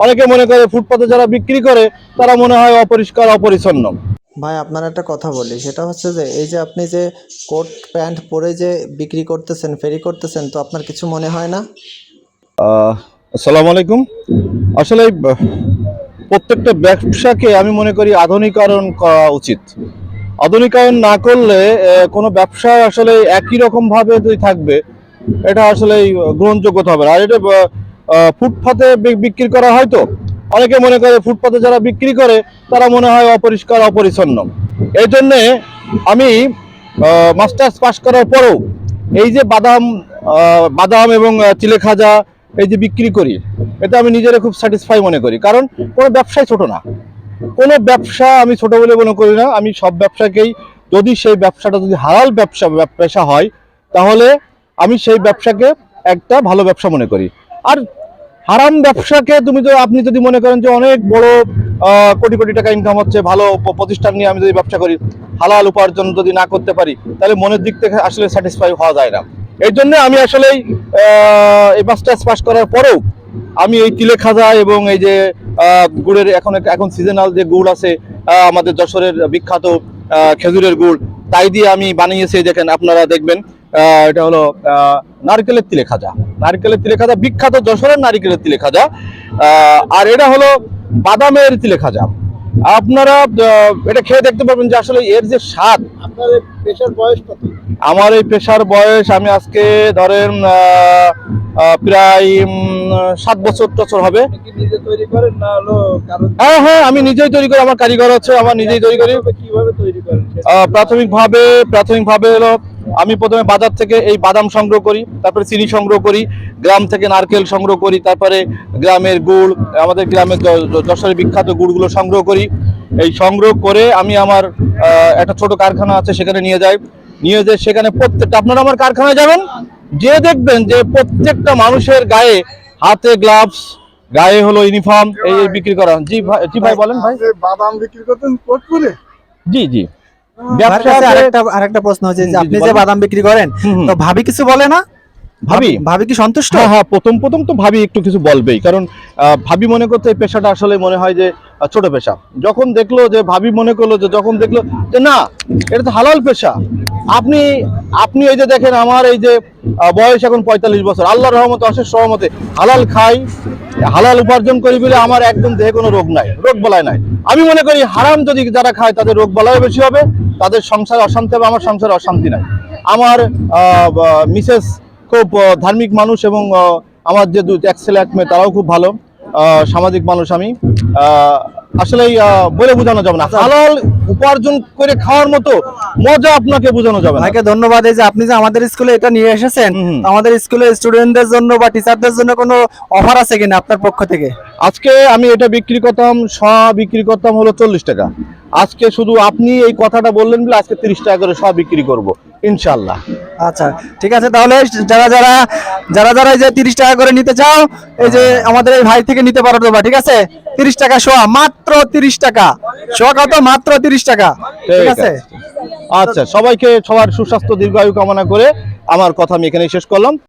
অনেকে মনে করে ফুটপাতে যারা বিক্রি করে তারা মনে হয় অপরিষ্কার অপরিচ্ছন্ন। ভাই আপনার একটা কথা বলি, সেটা হচ্ছে যে এই যে আপনি যে কোট প্যান্ট পরে যে বিক্রি করতেছেন, ফেরি করতেছেন, তো আপনার কিছু মনে হয় না? আসসালামু আলাইকুম। আসলে প্রত্যেকটা ব্যবসাকে আমি মনে করি আধুনিকরণ করা উচিত। আধুনিকায়ন না করলে কোনো ব্যবসা আসলে একই রকম ভাবে যদি থাকবে, এটা আসলে গ্রহণযোগ্যতা হবে না। আর এটা ফুটপাতে বিক্রি করা হয়, তো অনেকে মনে করে ফুটপাতে যারা বিক্রি করে তারা মনে হয় অপরিষ্কার অপরিচ্ছন্ন। এই জন্যে আমি মাস্টার্স পাস করার পরেও এই যে বাদাম এবং চিলে খাজা এই যে বিক্রি করি, এটা আমি নিজেরা খুব স্যাটিসফাই মনে করি। কারণ কোনো ব্যবসাই ছোট না, কোনো ব্যবসা আমি ছোট বলে মনে করি না। আমি সব ব্যবসাকেই, যদি সেই ব্যবসাটা যদি হালাল পেশা হয়, তাহলে আমি সেই ব্যবসাকে একটা ভালো ব্যবসা মনে করি। আর হারাম ব্যবসাকে আপনি যদি মনে করেন যে অনেক বড় কোটি কোটি টাকা ইনকাম হচ্ছে, ভালো প্রতিষ্ঠান নিয়ে আমি যদি ব্যবসা করি, হালাল উপার্জন যদি না করতে পারি, তাহলে মনের দিক থেকে আসলে স্যাটিসফাই হওয়া যায় না। এই জন্য আমি আসলেই এই মাস্টার্স পাস করার পরেও আমি এই তিলে খাজা এবং এই যে গুড়ের এখন সিজনাল যে গুড় আছে, আমাদের যশোরের বিখ্যাত খেজুরের গুড়, তাই দিয়ে আমি বানিয়েছি। দেখেন, আপনারা দেখবেন, এটা হলো নারকেলের তিলে খাজা। নারকেলের তিলে খাজা বিখ্যাত, যশোরের নারকেলের তিলে খাজা। আর এটা হলো বাদামের তিলে খাজা। আপনারা এটা খেয়ে দেখতে পারবেন যে আসলে এর যে স্বাদ। আপনার এই পেশার বয়স কত? আমার এই পেশার বয়স, আমি আজকে ধরেন প্রায় 7 বছর হবে। কি নিজে তৈরি করেন না হলো কারণ? হ্যাঁ হ্যাঁ, আমি নিজেই তৈরি করি, আমার কারিগর আছে, আমার নিজেই তৈরি করি। কিভাবে তৈরি করেন? প্রাথমিকভাবে হলো আমি প্রথমে বাজার থেকে এই বাদাম সংগ্রহ করি, তারপরে চিনি সংগ্রহ করি, গ্রাম থেকে নারকেল সংগ্রহ করি, তারপরে গ্রামের গুড়, আমাদের গ্রামের যশোরের বিখ্যাত গুড়গুলো সংগ্রহ করি। এই সংগ্রহ করে আমি আমার একটা ছোট কারখানা আছে, সেখানে নিয়ে যাই। সেখানে প্রত্যেকটা, আপনারা আমার কারখানায় যাবেন, যে দেখবেন যে প্রত্যেকটা মানুষের গায়ে হাতে গ্লাভস, গায়ে হলো ইউনিফর্ম, এই বিক্রি করা। জি ভাই, জি ভাই বলেন ভাই। বাদাম বিক্রি করতেন কোটপুরে? জি জি। আরেকটা প্রশ্ন হচ্ছে যে জি, আপনি যে বলেন। বাদাম বিক্রি করেন, তো ভাবি কিছু বলে না? ভাবি কি সন্তুষ্ট? হ্যাঁ হ্যাঁ, প্রথম প্রথম তো ভাবি একটু কিছু বলবেই, কারণ ভাবি মনে করতে এই পেশাটা আসলে মনে হয় যে ছোট পেশা। যখন দেখলো যে যখন দেখলো যে না, এটা তো হালাল পেশা। আপনি আপনি এই যে দেখেন, আমার এই যে বয়স এখন 45 বছর, আল্লাহর রহমতে, অশেষ রহমতে হালাল খাই, হালাল উপার্জন করি বলে আমার একদম দেহে কোনো রোগ নাই, রোগ বালাই নাই। আমি মনে করি হারাম যদি যারা খায় তাদের রোগ বালাই বেশি হবে, তাদের সংসারে অশান্তি হবে। আমার সংসারে অশান্তি নাই। আমার মিসেস খুব ধার্মিক মানুষ, এবং আমার যে এক ছেলে এক মেয়ে, তারাও খুব ভালো সামাজিক মানুষ। আমি আসলেই বলে বোঝানো যাবে না, হালাল উপার্জন করে খাওয়ার মতো মজা আপনাকে বোঝানো যাবে না। ভাইকে ধন্যবাদ। এই যে আপনি যে আমাদের স্কুলে এটা নিয়ে এসেছেন, আমাদের স্কুলের স্টুডেন্টদের জন্য বা টিচারদের জন্য কোনো অফার আছে কিনা আপনার পক্ষ থেকে? আজকে আমি এটা বিক্রি করতাম হলো 40 টাকা। আজকে শুধু আপনি এই কথাটা বললেন বলে আজকে 30 টাকা করে বিক্রি করব ইনশাআল্লাহ। আচ্ছা, ঠিক আছে। তাহলে যারা এই যে 30 টাকা করে নিতে চাও, এই যে আমাদের এই ভাই থেকে নিতে পারো তো বা, ঠিক আছে? 30 টাকা শোয়া, মাত্র 30 টাকা শোয়া, কত? মাত্র 30 টাকা, ঠিক আছে? আচ্ছা, সবার সুস্বাস্থ্য দীর্ঘায়ু কামনা করে আমার কথা আমি এখানেই শেষ করলাম।